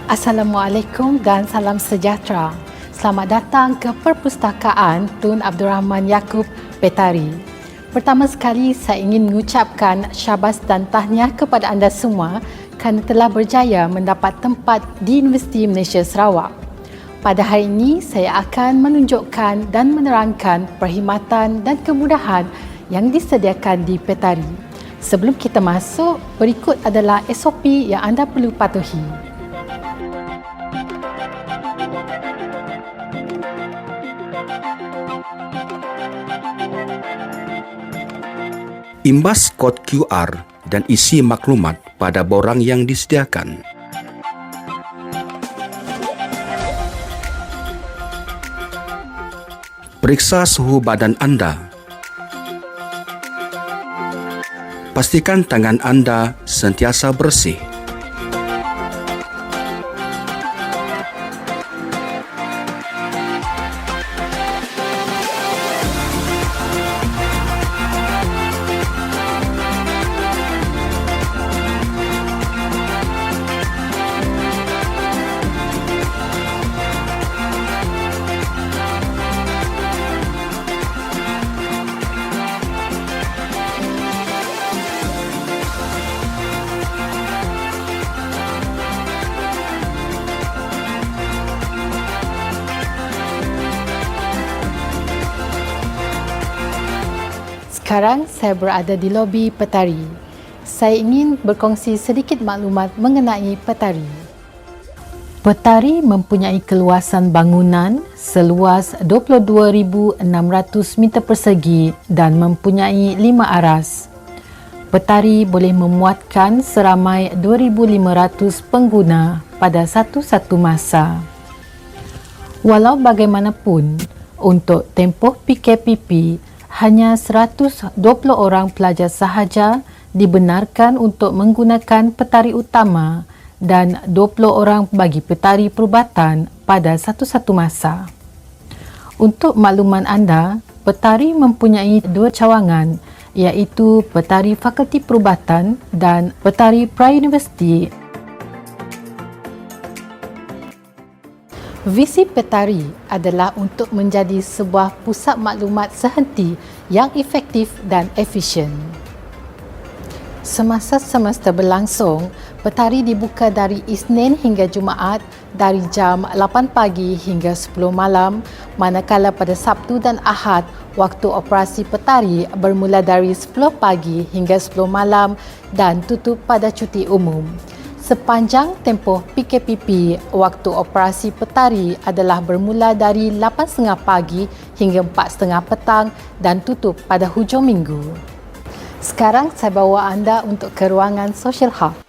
Assalamualaikum dan salam sejahtera. Selamat datang ke Perpustakaan Tun Abdul Rahman Yaakob Petari. Pertama sekali saya ingin mengucapkan syabas dan tahniah kepada anda semua kerana telah berjaya mendapat tempat di Universiti Malaysia Sarawak. Pada hari ini saya akan menunjukkan dan menerangkan perkhidmatan dan kemudahan yang disediakan di Petari. Sebelum kita masuk, berikut adalah SOP yang anda perlu patuhi. Imbas kod QR dan isi maklumat pada borang yang disediakan. Periksa suhu badan anda. Pastikan tangan anda sentiasa bersih. Sekarang saya berada di lobi Petari. Saya ingin berkongsi sedikit maklumat mengenai Petari. Petari mempunyai keluasan bangunan seluas 22,600 meter persegi dan mempunyai 5 aras. Petari boleh memuatkan seramai 2,500 pengguna pada satu-satu masa. Walau bagaimanapun, untuk tempoh PKPP, hanya 120 orang pelajar sahaja dibenarkan untuk menggunakan petari utama dan 20 orang bagi petari perubatan pada satu-satu masa. Untuk makluman anda, petari mempunyai 2 cawangan, iaitu petari Fakulti Perubatan dan petari pra-universiti. Visi Petari adalah untuk menjadi sebuah pusat maklumat sehenti yang efektif dan efisien. Semasa semester berlangsung, Petari dibuka dari Isnin hingga Jumaat dari jam 8 pagi hingga 10 malam, manakala pada Sabtu dan Ahad waktu operasi Petari bermula dari 10 pagi hingga 10 malam dan tutup pada cuti umum. Sepanjang tempoh PKPP, waktu operasi Petari adalah bermula dari 8.30 pagi hingga 4.30 petang dan tutup pada hujung minggu. Sekarang saya bawa anda untuk ke ruangan Social Hub.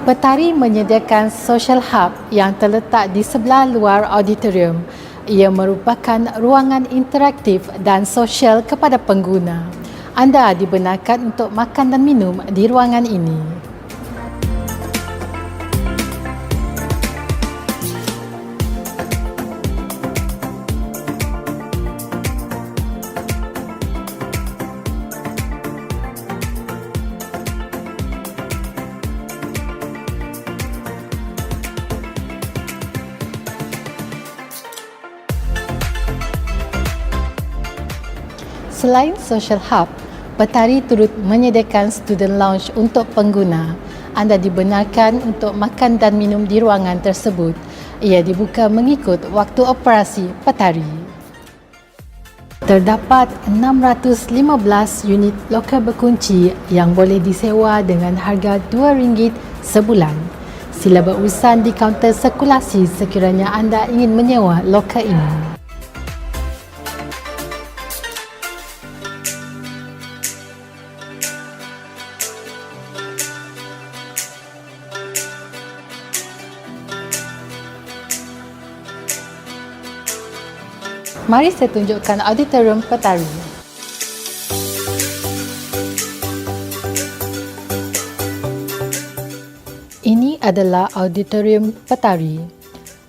Petari menyediakan Social Hub yang terletak di sebelah luar auditorium. Ia merupakan ruangan interaktif dan sosial kepada pengguna. Anda dibenarkan untuk makan dan minum di ruangan ini. Selain Social Hub, Petari turut menyediakan Student Lounge untuk pengguna. Anda dibenarkan untuk makan dan minum di ruangan tersebut. Ia dibuka mengikut waktu operasi Petari. Terdapat 615 unit loker berkunci yang boleh disewa dengan harga RM2 sebulan. Sila berurusan di kaunter sirkulasi sekiranya anda ingin menyewa loker ini. Mari saya tunjukkan auditorium Petari. adalah auditorium Petari.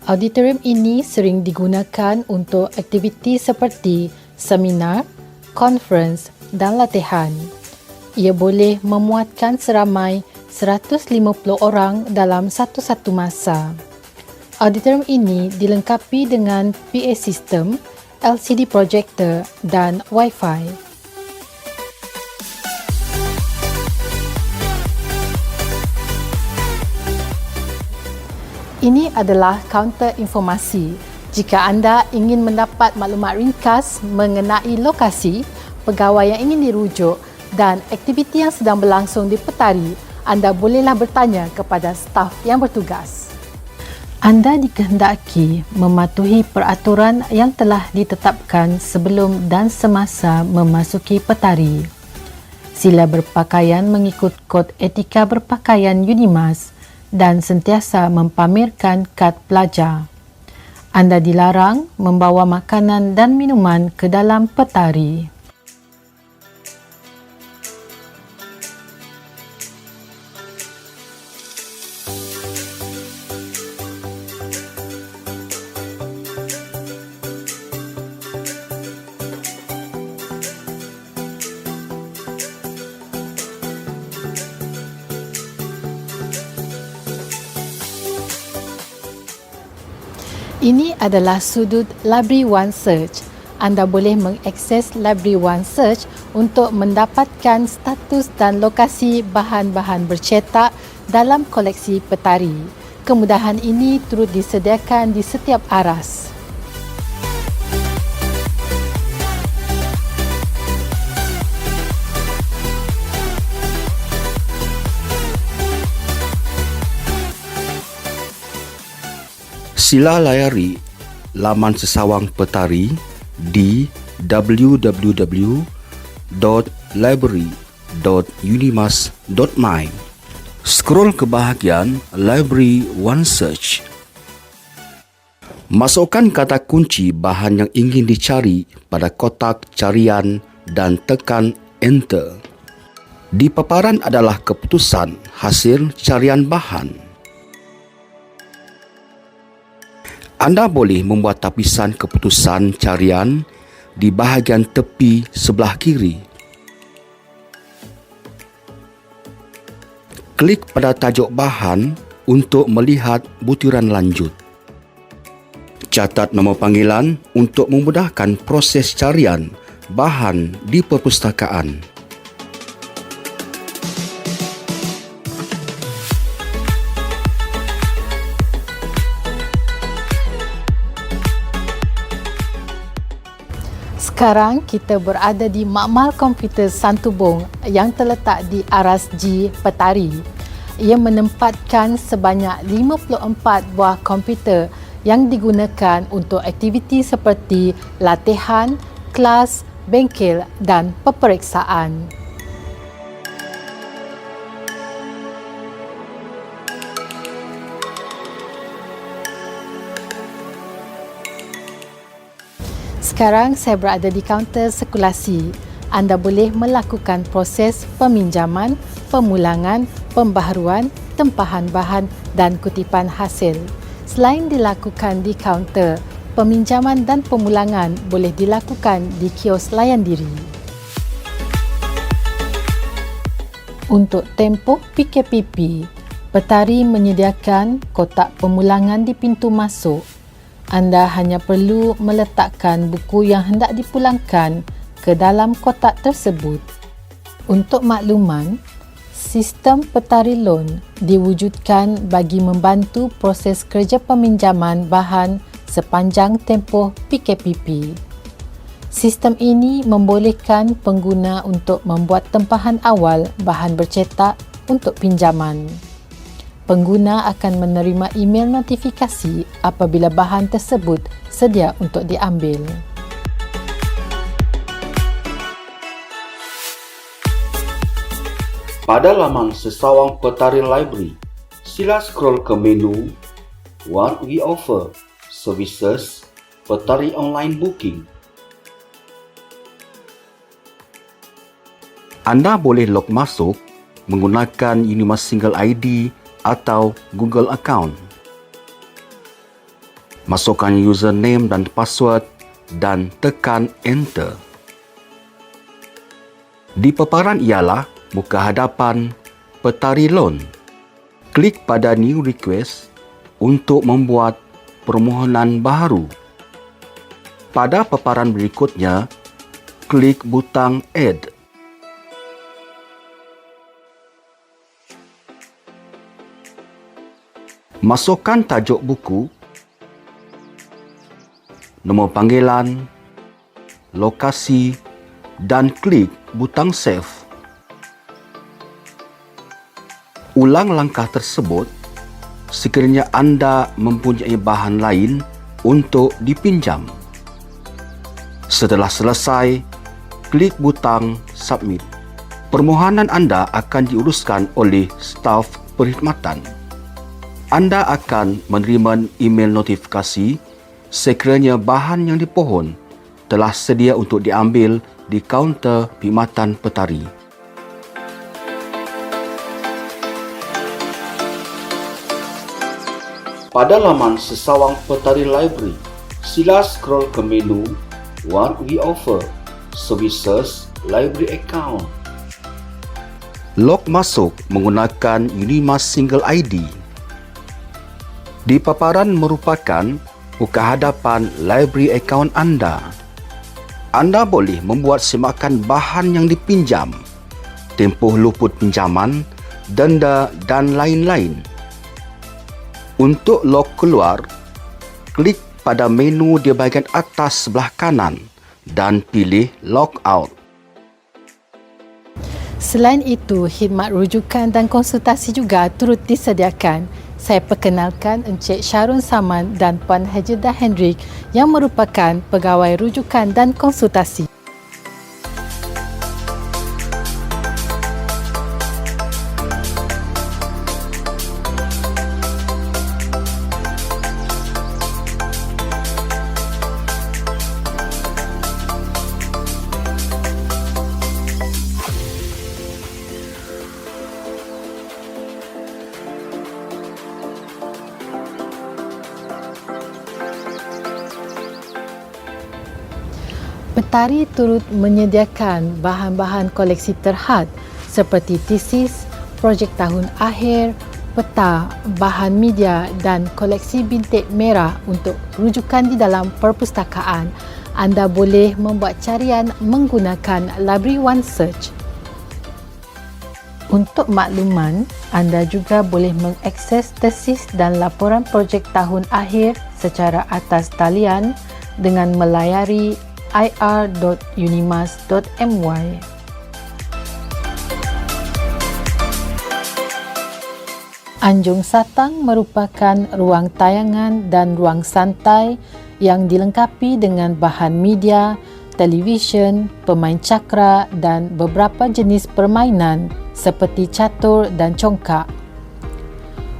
Auditorium ini sering digunakan untuk aktiviti seperti seminar, konferens dan latihan. Ia boleh memuatkan seramai 150 orang dalam satu-satu masa. Auditorium ini dilengkapi dengan PA system, LCD projector dan Wi-Fi. Ini adalah kaunter informasi. Jika anda ingin mendapat maklumat ringkas mengenai lokasi, pegawai yang ingin dirujuk dan aktiviti yang sedang berlangsung di Petari, anda bolehlah bertanya kepada staf yang bertugas. Anda dikehendaki mematuhi peraturan yang telah ditetapkan sebelum dan semasa memasuki Petari. Sila berpakaian mengikut kod etika berpakaian UNIMAS dan sentiasa mempamerkan kad pelajar. Anda dilarang membawa makanan dan minuman ke dalam Petari. Ini adalah sudut Library One Search. Anda boleh mengakses Library One Search untuk mendapatkan status dan lokasi bahan-bahan bercetak dalam koleksi Petari. Kemudahan ini turut disediakan di setiap aras. Sila layari laman sesawang Petari di www.library.unimas.my. Scroll ke bahagian Library One Search. Masukkan kata kunci bahan yang ingin dicari pada kotak carian dan tekan Enter. Di paparan adalah keputusan hasil carian bahan. Anda boleh membuat tapisan keputusan carian di bahagian tepi sebelah kiri. Klik pada tajuk bahan untuk melihat butiran lanjut. Catat nombor panggilan untuk memudahkan proses carian bahan di perpustakaan. Sekarang kita berada di Makmal Komputer Santubong yang terletak di Aras G, Petari. Ia menempatkan sebanyak 54 buah komputer yang digunakan untuk aktiviti seperti latihan, kelas, bengkel dan peperiksaan. Sekarang saya berada di kaunter sirkulasi. Anda boleh melakukan proses peminjaman, pemulangan, pembaharuan, tempahan bahan dan kutipan hasil. Selain dilakukan di kaunter, peminjaman dan pemulangan boleh dilakukan di kios layan diri. Untuk tempoh PKPP, Petari menyediakan kotak pemulangan di pintu masuk. Anda hanya perlu meletakkan buku yang hendak dipulangkan ke dalam kotak tersebut. Untuk makluman, sistem Petari Loan diwujudkan bagi membantu proses kerja peminjaman bahan sepanjang tempoh PKPP. Sistem ini membolehkan pengguna untuk membuat tempahan awal bahan bercetak untuk pinjaman. Pengguna akan menerima email notifikasi apabila bahan tersebut sedia untuk diambil. Pada laman sesawang Petari Library, sila scroll ke menu What We Offer, Services, Petari Online Booking. Anda boleh log masuk menggunakan Unimas Single ID atau Google account. Masukkan username dan password dan tekan Enter. Di paparan ialah muka hadapan Petari Loan. Klik pada New Request untuk membuat permohonan baharu. Pada paparan berikutnya, klik butang Add. Masukkan tajuk buku, nombor panggilan, lokasi dan klik butang Save. Ulang langkah tersebut sekiranya anda mempunyai bahan lain untuk dipinjam. Setelah selesai, klik butang Submit. Permohonan anda akan diuruskan oleh staf perkhidmatan. Anda akan menerima email notifikasi sekiranya bahan yang dipohon telah sedia untuk diambil di kaunter perkhidmatan petari. Pada laman sesawang Petari Library, sila scroll ke menu What We Offer, Services Library Account. Log masuk menggunakan Unimas Single ID. Di paparan merupakan muka hadapan library account anda. Anda boleh membuat semakan bahan yang dipinjam, tempoh luput pinjaman, denda dan lain-lain. Untuk log keluar, klik pada menu di bahagian atas sebelah kanan dan pilih Log Out. Selain itu, khidmat rujukan dan konsultasi juga turut disediakan. Saya perkenalkan Encik Sharun Saman dan Puan Hajidah Hendrik yang merupakan pegawai rujukan dan konsultasi. Petari turut menyediakan bahan-bahan koleksi terhad seperti tesis, projek tahun akhir, peta, bahan media dan koleksi bintik merah untuk rujukan di dalam perpustakaan. Anda boleh membuat carian menggunakan Library One Search. Untuk makluman, anda juga boleh mengakses tesis dan laporan projek tahun akhir secara atas talian dengan melayari ir.unimas.my. Anjung Satang merupakan ruang tayangan dan ruang santai yang dilengkapi dengan bahan media, televisyen, pemain cakra dan beberapa jenis permainan seperti catur dan congkak.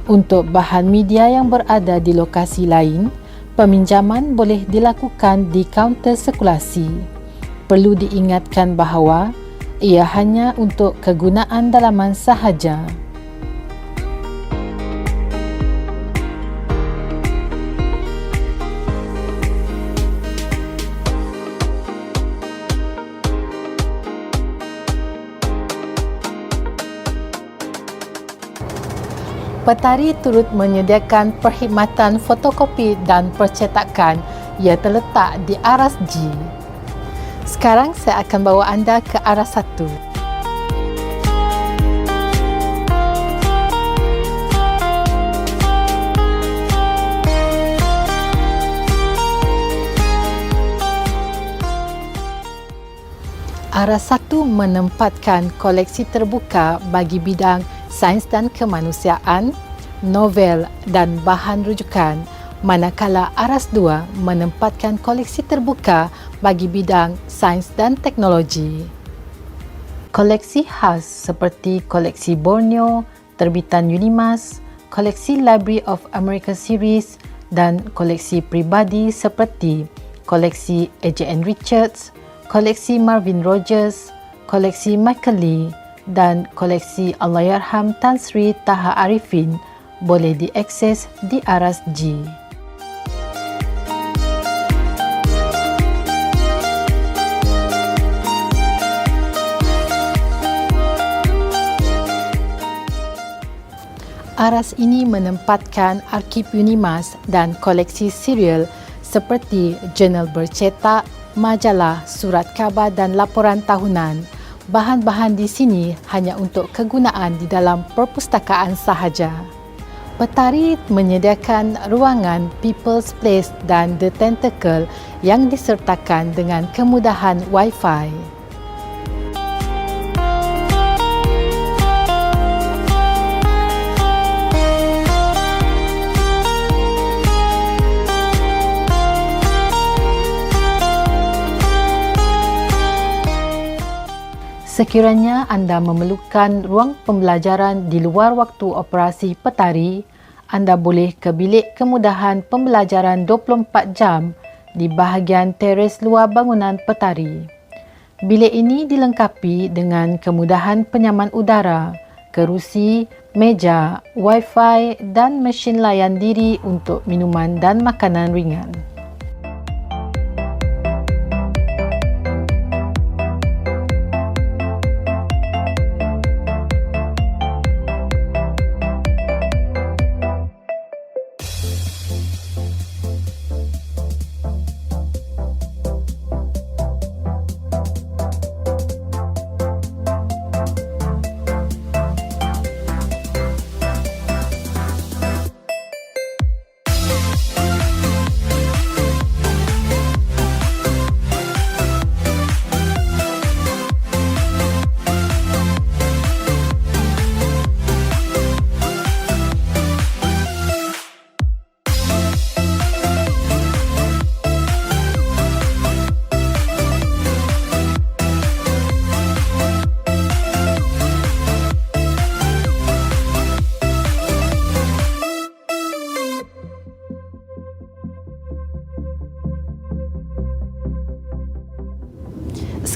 Untuk bahan media yang berada di lokasi lain, peminjaman boleh dilakukan di kaunter sirkulasi. Perlu diingatkan bahawa ia hanya untuk kegunaan dalaman sahaja. Petari turut menyediakan perkhidmatan fotokopi dan percetakan. Ia terletak di aras G. Sekarang saya akan bawa anda ke aras 1. Aras 1 menempatkan koleksi terbuka bagi bidang sains dan kemanusiaan, novel dan bahan rujukan, manakala aras 2 menempatkan koleksi terbuka bagi bidang sains dan teknologi. Koleksi khas seperti koleksi Borneo, terbitan Unimas, koleksi Library of America Series dan koleksi peribadi seperti koleksi A.J.N. Richards, koleksi Marvin Rogers, koleksi Michael Lee dan koleksi Allahyarham Tan Sri Taha Arifin boleh diakses di Aras G. Aras ini menempatkan arsip Unimas dan koleksi serial seperti jurnal bercetak, majalah, surat khabar dan laporan tahunan. Bahan-bahan di sini hanya untuk kegunaan di dalam perpustakaan sahaja. Petari menyediakan ruangan People's Place dan The Tentacle yang disertakan dengan kemudahan Wi-Fi. Sekiranya anda memerlukan ruang pembelajaran di luar waktu operasi petari, anda boleh ke bilik kemudahan pembelajaran 24 jam di bahagian teres luar bangunan petari. Bilik ini dilengkapi dengan kemudahan penyaman udara, kerusi, meja, Wi-Fi dan mesin layan diri untuk minuman dan makanan ringan.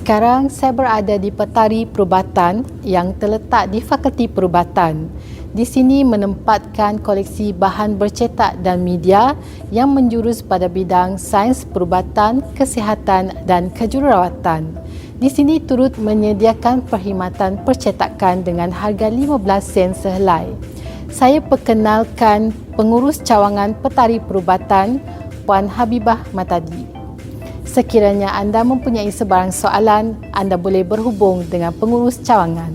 Sekarang saya berada di Petari Perubatan yang terletak di Fakulti Perubatan. Di sini menempatkan koleksi bahan bercetak dan media yang menjurus pada bidang sains perubatan, kesihatan dan kejururawatan. Di sini turut menyediakan perkhidmatan percetakan dengan harga 15 sen sehelai. Saya perkenalkan pengurus cawangan Petari Perubatan, Puan Habibah Matadi. Sekiranya anda mempunyai sebarang soalan, anda boleh berhubung dengan pengurus cawangan.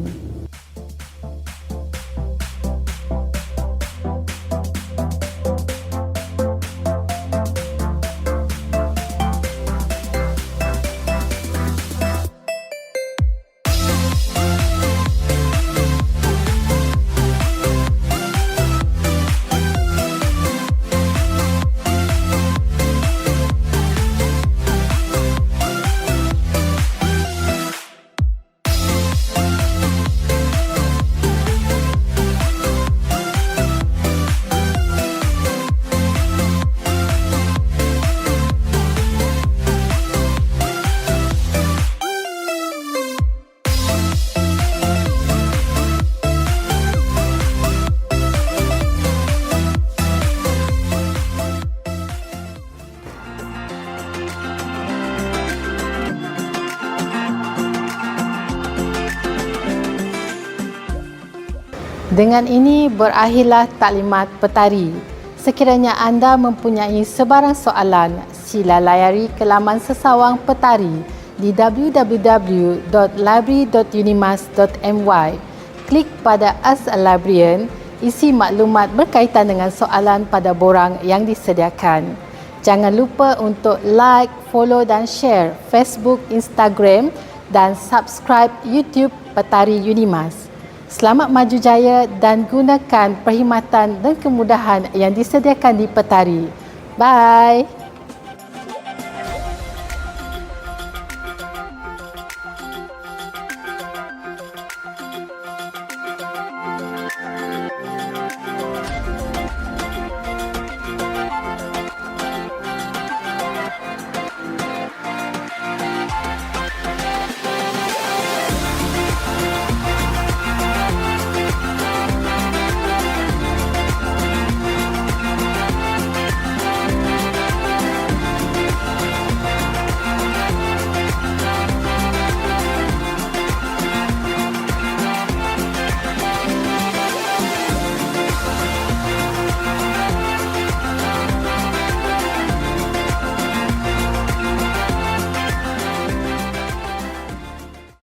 Dengan ini berakhirlah taklimat petari. Sekiranya anda mempunyai sebarang soalan, sila layari ke laman sesawang petari di www.library.unimas.my. Klik pada Ask a Librarian, isi maklumat berkaitan dengan soalan pada borang yang disediakan. Jangan lupa untuk like, follow dan share Facebook, Instagram dan subscribe YouTube Petari Unimas. Selamat maju jaya dan gunakan perkhidmatan dan kemudahan yang disediakan di Petari. Bye!